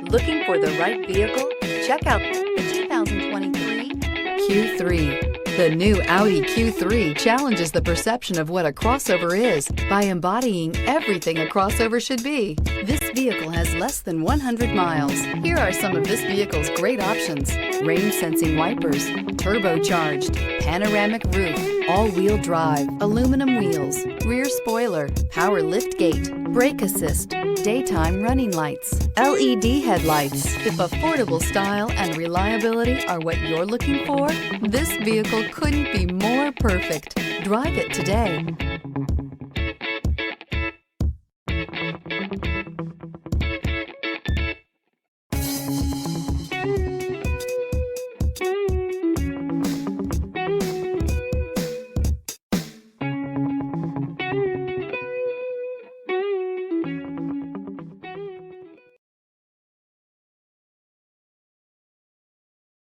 Looking for the right vehicle? Check out the 2023 Q3. The new Audi Q3 challenges the perception of what a crossover is by embodying everything a crossover should be. This vehicle has less than 100 miles. Here are some of this vehicle's great options: rain-sensing wipers, turbocharged, panoramic roof, all-wheel drive, aluminum wheels, rear spoiler, power liftgate, brake assist, daytime running lights, LED headlights. If affordable style and reliability are what you're looking for, this vehicle couldn't be more perfect. Drive it today.